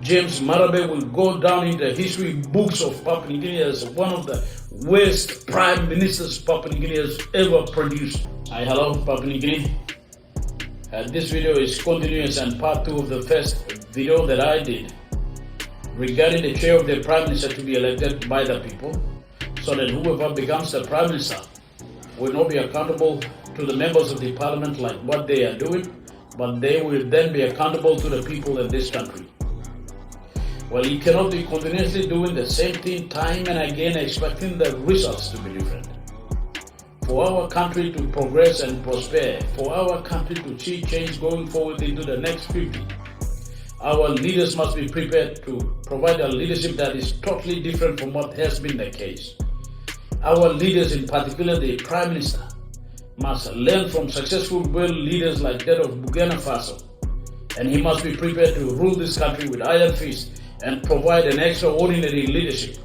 James Marape will go down in the history books of Papua New Guinea as one of the worst prime ministers Papua New Guinea has ever produced. Hi, hello, Papua New Guinea. This video is continuous and part 2 of the first video that I did regarding the chair of the prime minister to be elected by the people, so that whoever becomes the prime minister will not be accountable to the members of the parliament like what they are doing, but they will then be accountable to the people in this country. Well, you cannot be continuously doing the same thing time and again expecting the results to be different. For our country to progress and prosper, for our country to see change going forward into the next 50, our leaders must be prepared to provide a leadership that is totally different from what has been the case. Our leaders, in particular the Prime Minister, must learn from successful world leaders like that of Burkina Faso, and he must be prepared to rule this country with iron fist and provide an extraordinary leadership.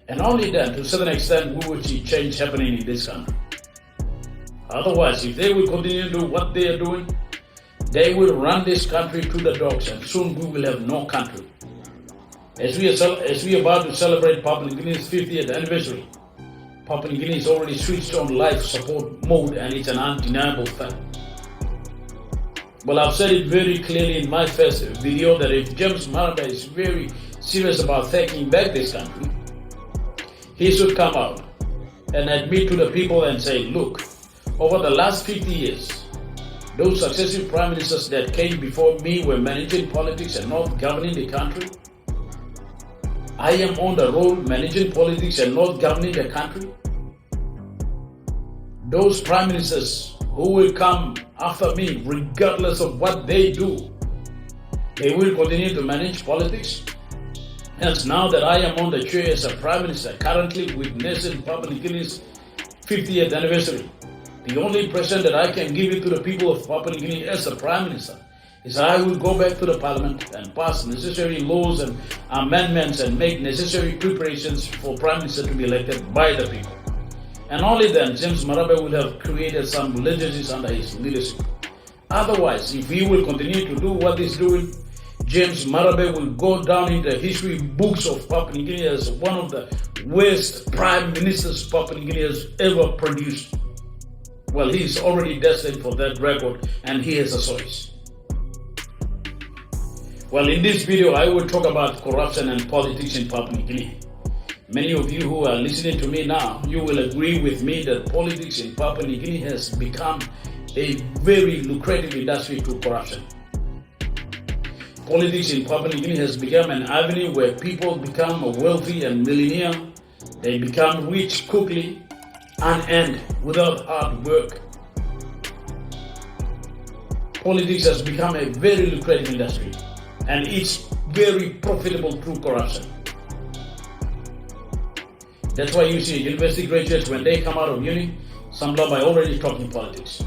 And only then, to a certain extent, we will see change happening in this country. Otherwise, if they will continue to do what they are doing, they will run this country to the dogs, and soon we will have no country. As we are about to celebrate Papua New Guinea's 50th anniversary, Papua New Guinea is already switched on life support mode, and it's an undeniable fact. Well, I've said it very clearly in my first video that if James Marape is very serious about taking back this country, he should come out and admit to the people and say, look, over the last 50 years, those successive prime ministers that came before me were managing politics and not governing the country. I am on the road managing politics and not governing the country. Those prime ministers who will come after me, regardless of what they do, they will continue to manage politics. Hence, now that I am on the chair as a prime minister, currently witnessing Papua New Guinea's 50th anniversary, the only present that I can give it to the people of Papua New Guinea as a prime minister is I will go back to the parliament and pass necessary laws and amendments and make necessary preparations for prime minister to be elected by the people. And only then James Marape will have created some legislation under his leadership. Otherwise, if he will continue to do what he's doing, James Marape will go down in the history books of Papua New Guinea as one of the worst prime ministers Papua New Guinea has ever produced. Well, he is already destined for that record, and he has a choice. Well, in this video, I will talk about corruption and politics in Papua New Guinea. Many of you who are listening to me now, you will agree with me that politics in Papua New Guinea has become a very lucrative industry through corruption. Politics in Papua New Guinea has become an avenue where people become wealthy and millionaire. They become rich quickly, unearned, without hard work. Politics has become a very lucrative industry, and it's very profitable through corruption. That's why you see university graduates, when they come out of uni, some of them are already talking politics.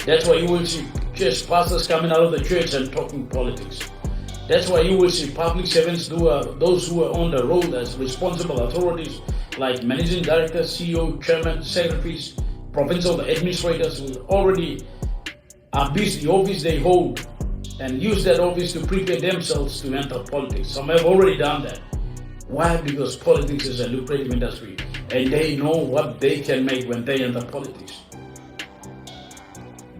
That's why you will see church pastors coming out of the church and talking politics. That's why you will see public servants, those who are on the road as responsible authorities, like managing directors, CEO, chairman, secretaries, provincial administrators, who already abuse the office they hold and use that office to prepare themselves to enter politics. Some have already done that. Why? Because politics is a lucrative industry, and they know what they can make when they enter politics.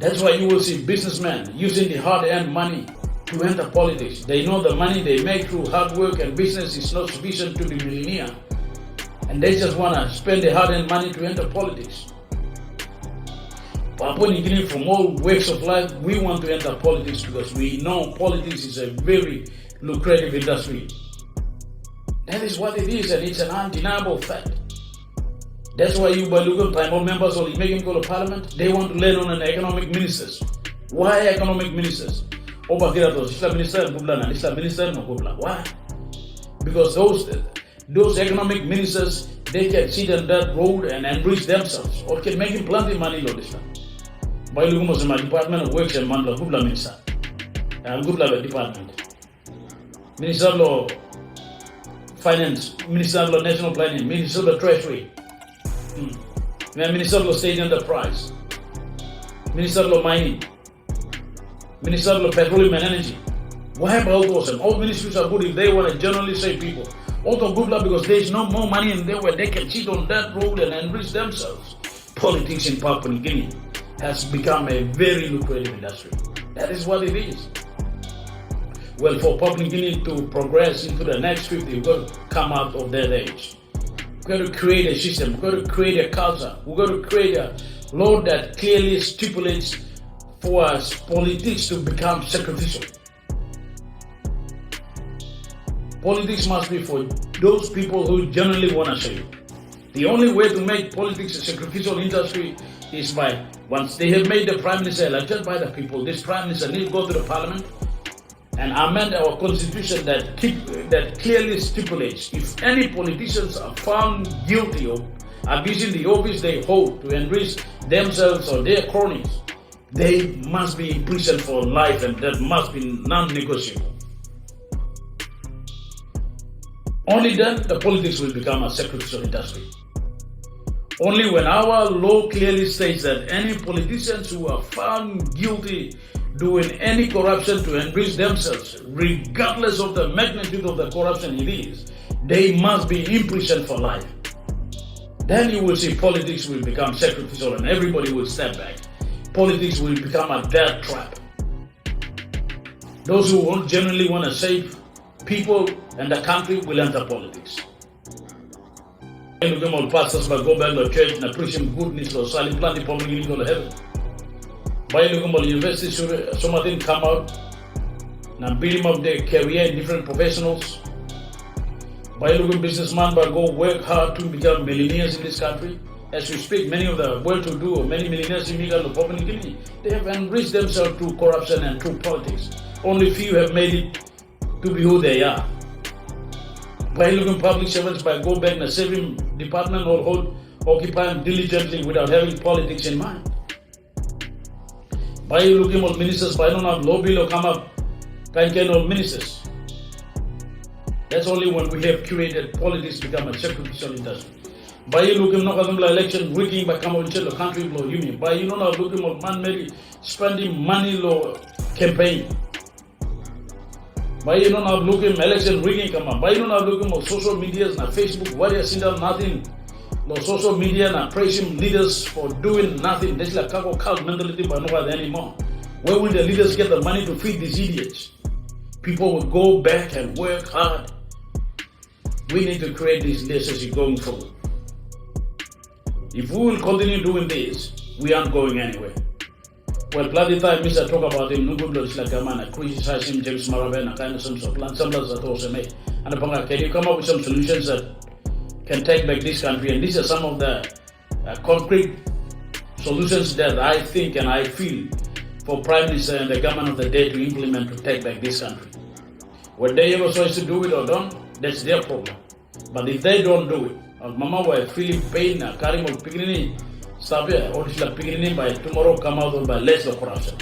That's why you will see businessmen using the hard-earned money to enter politics. They know the money they make through hard work and business is not sufficient to be millionaire, and they just want to spend the hard-earned money to enter politics. Papua New Guinea, from all walks of life, we want to enter politics because we know politics is a very lucrative industry. That is what it is, and it's an undeniable fact. That's why you Balugan tribal members or the Megan go to parliament, they want to learn on an economic ministers. Why economic ministers? Why? Because those economic ministers, they can sit on that road and enrich themselves, or can make plenty of money. Balugan was my Department of Works and Mandla Gubla Minister. And Gubla Department. Minister of Law, Finance, Minister of National Planning, Minister of Treasury, Minister of State Enterprise, Minister of Mining, Minister of Petroleum and Energy, Why about those? And all ministries are good if they want to generally save people. Also good luck because there is no more money in there where they can sit on that road and enrich themselves. Politics in Papua New Guinea has become a very lucrative industry. That is what it is. Well, for Papua New Guinea to progress into the next 50, we've got to come out of that age. We've got to create a system. We've got to create a culture. We've got to create a law that clearly stipulates for us politics to become sacrificial. Politics must be for those people who generally want to save. The only way to make politics a sacrificial industry is by, once they have made the Prime Minister elected by the people, this Prime Minister needs to go to the Parliament and amend our constitution that clearly stipulates if any politicians are found guilty of abusing the office they hold to enrich themselves or their cronies, they must be imprisoned for life, and that must be non-negotiable. Only then the politics will become a sacrificial industry. Only when our law clearly states that any politicians who are found guilty doing any corruption to enrich themselves, regardless of the magnitude of the corruption it is, they must be imprisoned for life. Then you will see politics will become sacrificial and everybody will step back. Politics will become a death trap. Those who genuinely want to save people and the country will enter politics. All pastors will go back to church and preach goodness or silent planting for me to heaven. By university, some of them come out and build up their career in different professionals. By businessmen will go work hard to become millionaires in this country. As we speak, many of the well-to-do or many millionaires in Papua New Guinea, they have enriched themselves through corruption and through politics. Only few have made it to be who they are. By looking public servants, by go back in the saving department or occupy them diligently without having politics in mind. By looking at ministers, by don't have law bill or come up, kind of ministers. That's only when we have created politics become a sacrificial industry. By looking at election rigging by come on the country law union. By you know looking at man Mary spending money law campaign. By you know looking election rigging come on. By you know looking at social media and Facebook, what you see nothing. No social media and praising leaders for doing nothing. That's like a cult mentality, but not anymore. Where will the leaders get the money to feed these idiots? People will go back and work hard. We need to create this necessity going forward. If we will continue doing this, we aren't going anywhere. Well, plenty time Mr. talk about him, like criticize him, James Marape, and kind of some plan, some that also made. And can you come up with some solutions that can take back this country? And these are some of the concrete solutions that I think and I feel for Prime Minister and the government of the day to implement to take back this country. Whether they have a choice to do it or don't, that's their problem. But if they don't do it, Mama will feel pain, carrying on beginning, stop here, or it's like beginning by tomorrow come out or by less of corruption.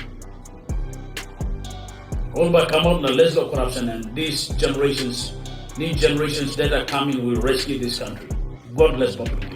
All by come out and less of corruption, and these generations, new generations that are coming will rescue this country. God bless Papua.